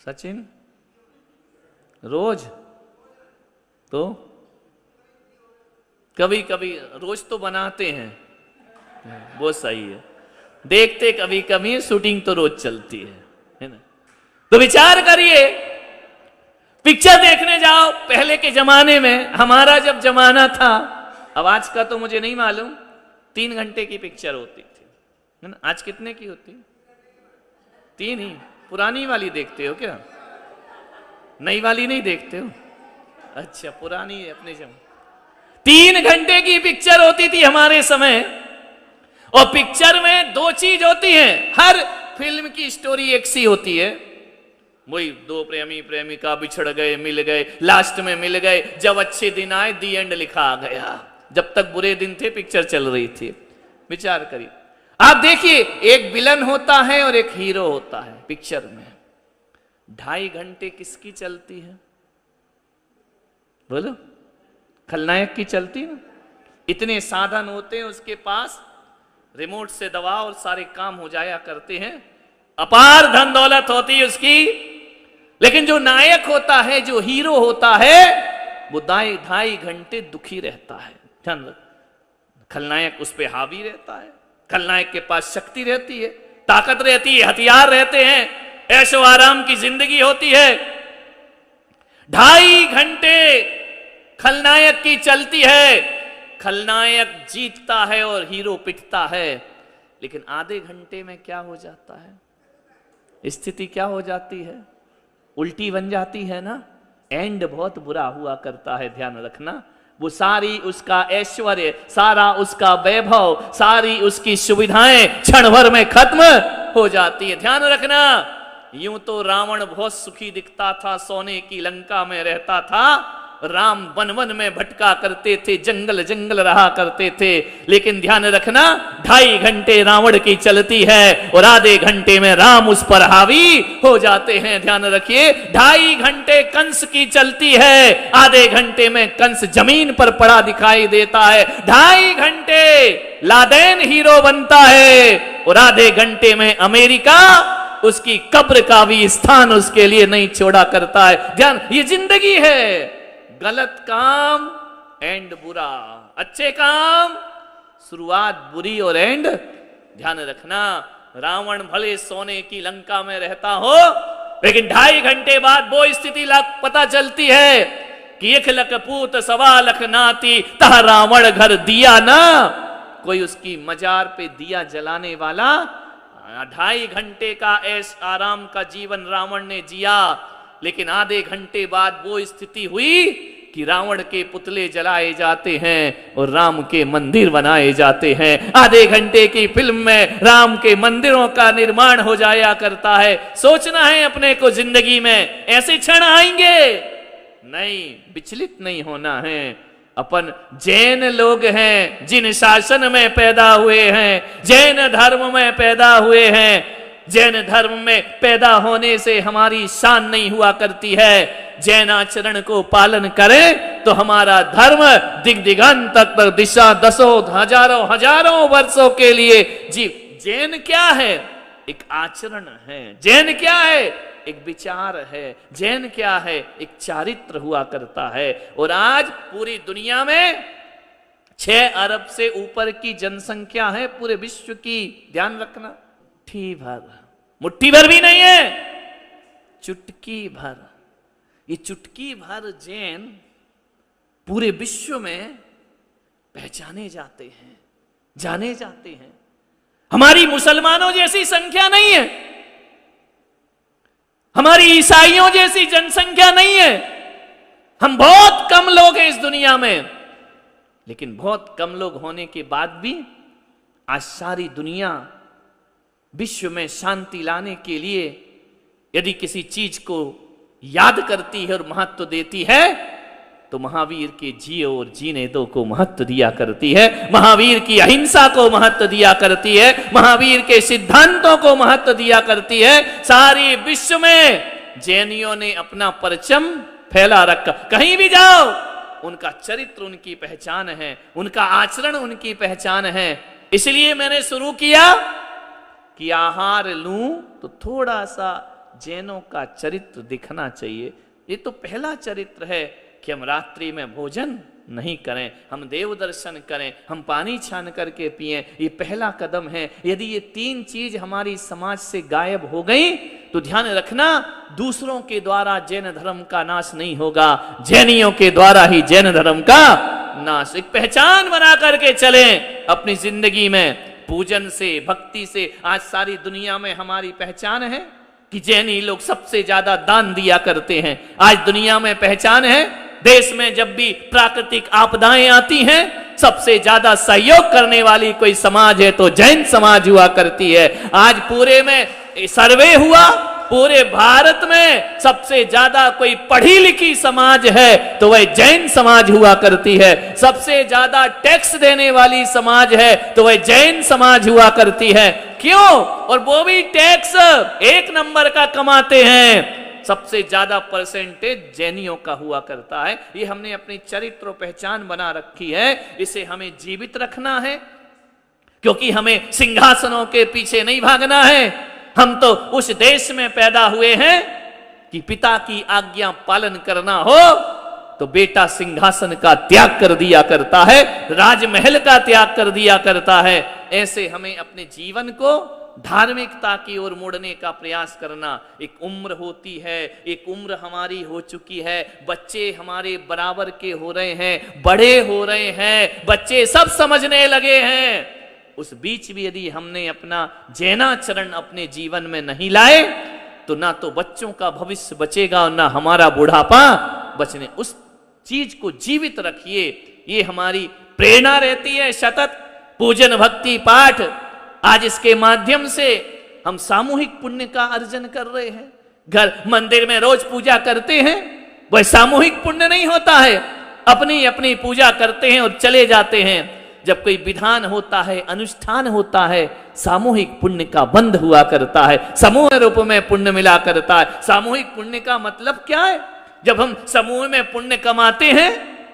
सचिन रोज तो कभी कभी, रोज तो बनाते हैं, वो सही है, देखते कभी कभी, शूटिंग तो रोज चलती है ना। तो विचार करिए, पिक्चर देखने जाओ, पहले के जमाने में, हमारा जब जमाना था, अब आज का तो मुझे नहीं मालूम, 3 घंटे की पिक्चर होती थी, है ना। आज कितने की होती? 3 ही। पुरानी वाली देखते हो क्या? नई वाली नहीं देखते हो? अच्छा, पुरानी अपने जम 3 घंटे की पिक्चर होती थी हमारे समय। और पिक्चर में 2 चीज होती हैं, हर फिल्म की स्टोरी एक सी होती है, वही 2 प्रेमी प्रेमिका बिछड़ गए, मिल गए, लास्ट में मिल गए, जब अच्छे दिन आए दी एंड लिखा आ गया, जब तक बुरे दिन थे पिक्चर चल रही थी। विचार करिए, आप देखिए, एक विलन होता है और एक हीरो होता है पिक्चर में। 2.5 घंटे किसकी चलती है? बोलो, खलनायक की चलती ना। इतने साधन होते हैं उसके पास, रिमोट से दबाओ और सारे काम हो जाया करते हैं, अपार धन दौलत होती है उसकी। लेकिन जो नायक होता है, जो हीरो होता है, वो 2.5 घंटे दुखी रहता है। ध्यान रख, खलनायक उस पर हावी रहता है, खलनायक के पास शक्ति रहती है, ताकत रहती है, हथियार रहते हैं, ऐशो आराम की जिंदगी होती है। 2.5 घंटे खलनायक की चलती है, खलनायक जीतता है और हीरो पिटता है। लेकिन आधे घंटे में क्या हो जाता है? स्थिति क्या हो जाती है? उल्टी बन जाती है ना। एंड बहुत बुरा हुआ करता है, ध्यान रखना। वो सारी उसका ऐश्वर्य, सारा उसका वैभव, सारी उसकी सुविधाएं क्षण भर में खत्म हो जाती है। ध्यान रखना, यूं तो रावण बहुत सुखी दिखता था, सोने की लंका में रहता था, राम वन वन में भटका करते थे, जंगल जंगल रहा करते थे। लेकिन ध्यान रखना, 2.5 घंटे रावण की चलती है और आधे घंटे में राम उस पर हावी हो जाते हैं। ध्यान रखिए, 2.5 घंटे कंस की चलती है, आधे घंटे में कंस जमीन पर पड़ा दिखाई देता है। 2.5 घंटे लादेन हीरो बनता है और आधे घंटे में अमेरिका उसकी कब्र का भी स्थान उसके लिए नहीं छोड़ा करता है। ध्यान, ये जिंदगी है। गलत काम एंड बुरा, अच्छे काम शुरुआत बुरी और एंड। ध्यान रखना, रावण भले सोने की लंका में रहता हो, लेकिन 2.5 घंटे बाद वो स्थिति पता चलती है कि 1 लख पूत 1.25 लख नाती, तह रावण घर दिया ना। कोई उसकी मजार पे दिया जलाने वाला। 2.5 घंटे का ऐश आराम का जीवन रावण ने जिया, लेकिन आधे घंटे बाद वो स्थिति हुई कि रावण के पुतले जलाए जाते हैं और राम के मंदिर बनाए जाते हैं। आधे घंटे की फिल्म में राम के मंदिरों का निर्माण हो जाया करता है। सोचना है अपने को, जिंदगी में ऐसे क्षण आएंगे नहीं, विचलित नहीं होना है। अपन जैन लोग हैं, जिन शासन में पैदा हुए हैं, जैन धर्म में पैदा हुए हैं। जैन धर्म में पैदा होने से हमारी शान नहीं हुआ करती है। जैन आचरण को पालन करें तो हमारा धर्म दिग्दिगंत तक दिशा दसों हजारों वर्षों के लिए जी। जैन क्या है? एक आचरण है। जैन क्या है? एक विचार है। जैन क्या है? एक चारित्र हुआ करता है। और आज पूरी दुनिया में 6 अरब से ऊपर की जनसंख्या है पूरे विश्व की। ध्यान रखना, मुट्ठी भर भी नहीं है, चुटकी भर। ये चुटकी भर जैन पूरे विश्व में पहचाने जाते हैं, जाने जाते हैं। हमारी मुसलमानों जैसी संख्या नहीं है, हमारी ईसाइयों जैसी जनसंख्या नहीं है। हम बहुत कम लोग हैं इस दुनिया में, लेकिन बहुत कम लोग होने के बाद भी आज सारी दुनिया विश्व में शांति लाने के लिए यदि किसी चीज को याद करती है और महत्व देती है तो महावीर के जियो और जीने दो को महत्व दिया करती है, महावीर की अहिंसा को महत्व दिया करती है, महावीर के सिद्धांतों को महत्व दिया करती है। सारी विश्व में जैनियों ने अपना परचम फैला रखा। कहीं भी जाओ उनका चरित्र उनकी पहचान है, उनका आचरण उनकी पहचान है। इसलिए मैंने शुरू किया कि आहार लूं तो थोड़ा सा जैनों का चरित्र दिखना चाहिए। ये तो पहला चरित्र है कि हम रात्रि में भोजन नहीं करें, हम देव दर्शन करें, हम पानी छान करके पिएं। ये पहला कदम है। यदि ये तीन चीज हमारी समाज से गायब हो गई तो ध्यान रखना, दूसरों के द्वारा जैन धर्म का नाश नहीं होगा, जैनियों के द्वारा ही जैन धर्म का नाश। एक पहचान बना करके चलें अपनी जिंदगी में, पूजन से, भक्ति से। आज सारी दुनिया में हमारी पहचान है कि जैनी लोग सबसे ज्यादा दान दिया करते हैं। आज दुनिया में पहचान है, देश में जब भी प्राकृतिक आपदाएं आती हैं, सबसे ज्यादा सहयोग करने वाली कोई समाज है तो जैन समाज हुआ करती है। आज पूरे में सर्वे हुआ, पूरे भारत में सबसे ज्यादा कोई पढ़ी लिखी समाज है तो वह जैन समाज हुआ करती है। सबसे ज्यादा टैक्स देने वाली समाज है तो वह जैन समाज हुआ करती है। क्यों? और वो भी टैक्स 1 नंबर का कमाते हैं। सबसे ज्यादा परसेंटेज जैनियों का हुआ करता है। ये हमने अपनी चरित्र पहचान बना रखी है, इसे हमें जीवित रखना है, क्योंकि हमें सिंहासनों के पीछे नहीं भागना है। हम तो उस देश में पैदा हुए हैं कि पिता की आज्ञा पालन करना हो तो बेटा सिंहासन का त्याग कर दिया करता है, राजमहल का त्याग कर दिया करता है। ऐसे हमें अपने जीवन को धार्मिकता की ओर मोड़ने का प्रयास करना। एक उम्र होती है, एक उम्र हमारी हो चुकी है, बच्चे हमारे बराबर के हो रहे हैं, बड़े हो रहे हैं, बच्चे सब समझने लगे हैं। उस बीच भी यदि हमने अपना जैनाचरण अपने जीवन में नहीं लाए तो ना तो बच्चों का भविष्य बचेगा और ना हमारा बुढ़ापा बचने। उस चीज को जीवित रखिए, ये हमारी प्रेरणा रहती है। सतत पूजन, भक्ति, पाठ, आज इसके माध्यम से हम सामूहिक पुण्य का अर्जन कर रहे हैं। घर मंदिर में रोज पूजा करते हैं, वह सामूहिक पुण्य नहीं होता है। अपनी अपनी पूजा करते हैं और चले जाते हैं। जब कोई विधान होता है, अनुष्ठान होता है, सामूहिक पुण्य का बंध हुआ करता है, समूह रूप में पुण्य मिला करता है। सामूहिक पुण्य का मतलब क्या है? जब हम समूह में पुण्य कमाते हैं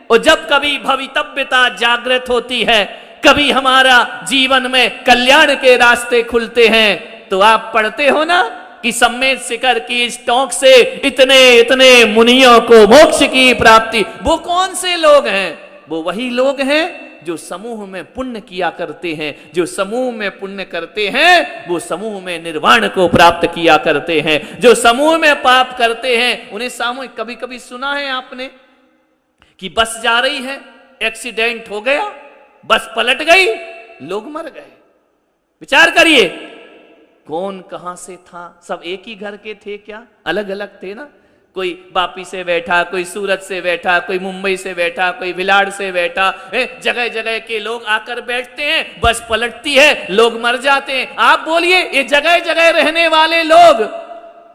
और जब कभी भवितव्यता जागृत होती है, कभी हमारा जीवन में कल्याण के रास्ते खुलते हैं, तो आप पढ़ते हो ना कि सम्मेद शिखर की स्टॉक से इतने इतने मुनियों को मोक्ष की प्राप्ति। वो कौन से लोग हैं? वो वही लोग हैं जो समूह में पुण्य किया करते हैं। जो समूह में पुण्य करते हैं वो समूह में निर्वाण को प्राप्त किया करते हैं। जो समूह में पाप करते हैं उन्हें सामूहिक। कभी कभी सुना है आपने कि बस जा रही है, एक्सीडेंट हो गया, बस पलट गई, लोग मर गए। विचार करिए, कौन कहां से था? सब एक ही घर के थे क्या? अलग अलग थे ना। कोई वापी से बैठा, कोई सूरत से बैठा, कोई मुंबई से बैठा, कोई भिलाड़ से बैठा। जगह जगह के लोग आकर बैठते हैं, बस पलटती है, लोग मर जाते हैं। आप बोलिए, ये जगह जगह रहने वाले लोग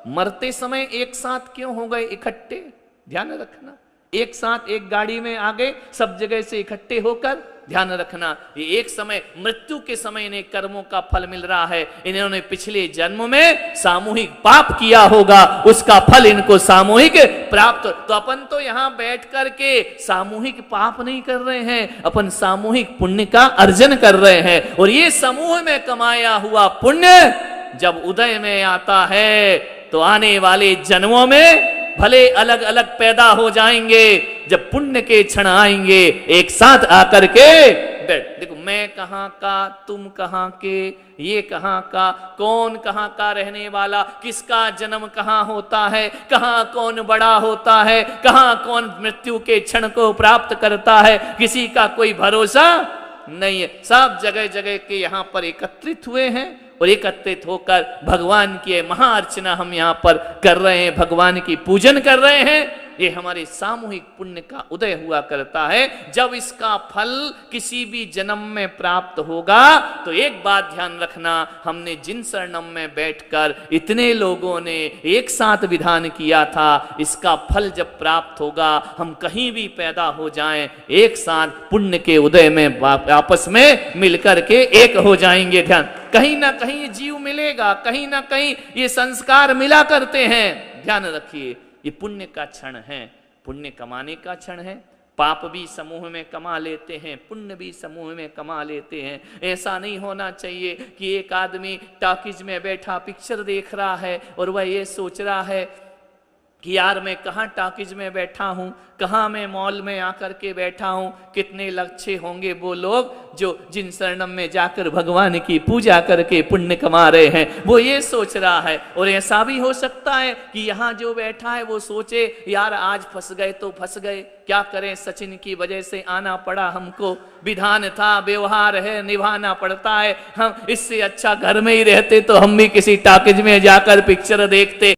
मरते समय एक साथ क्यों हो गए इकट्ठे? ध्यान रखना, एक साथ एक गाड़ी में आ गए, सब जगह से इकट्ठे होकर। ध्यान रखना, ये एक समय मृत्यु के समय इन्हें कर्मों का फल मिल रहा है। इन्होंने पिछले जन्म में सामूहिक पाप किया होगा, उसका फल इनको सामूहिक प्राप्त। तो अपन तो यहां बैठ करके सामूहिक पाप नहीं कर रहे हैं, अपन सामूहिक पुण्य का अर्जन कर रहे हैं। और ये समूह में कमाया हुआ पुण्य जब उदय में आता है तो आने वाले जन्मों में भले अलग अलग पैदा हो जाएंगे, जब पुण्य के क्षण आएंगे एक साथ आकर के बैठ। देखो, मैं कहां का, तुम कहां के, ये कहां का, कौन कहां का रहने वाला, किसका जन्म कहां होता है, कहां कौन बड़ा होता है, कहां कौन मृत्यु के क्षण को प्राप्त करता है, किसी का कोई भरोसा नहीं है। सब जगह जगह के यहाँ पर एकत्रित हुए हैं और एकत्रित होकर भगवान की महाअर्चना हम यहाँ पर कर रहे हैं, भगवान की पूजन कर रहे हैं। ये हमारे सामूहिक पुण्य का उदय हुआ करता है। जब इसका फल किसी भी जन्म में प्राप्त होगा तो एक बात ध्यान रखना, हमने जिन शरणम में बैठकर इतने लोगों ने एक साथ विधान किया था, इसका फल जब प्राप्त होगा, हम कहीं भी पैदा हो जाएं, एक साथ पुण्य के उदय में आपस में मिलकर के एक हो जाएंगे। ध्यान, कहीं ना कहीं जीव मिलेगा, कहीं ना कहीं ये संस्कार मिला करते हैं। ध्यान रखिए, ये पुण्य का क्षण है, पुण्य कमाने का क्षण है। पाप भी समूह में कमा लेते हैं, पुण्य भी समूह में कमा लेते हैं। ऐसा नहीं होना चाहिए कि एक आदमी टॉकीज में बैठा पिक्चर देख रहा है और वह ये सोच रहा है कि यार मैं कहाँ टॉकीज में बैठा हूँ, कहाँ मैं मॉल में आकर के बैठा हूँ, कितने लच्छे होंगे वो लोग जो जिन शरणम में जाकर भगवान की पूजा करके पुण्य कमा रहे हैं, वो ये सोच रहा है। और ऐसा भी हो सकता है कि यहाँ जो बैठा है वो सोचे यार आज फंस गए तो फंस गए, क्या करें, सचिन की वजह से आना पड़ा हमको, विधान था व्यवहार है निभाना पड़ता है, हम इससे अच्छा घर में ही रहते तो हम भी किसी टॉकीज में जाकर पिक्चर देखते।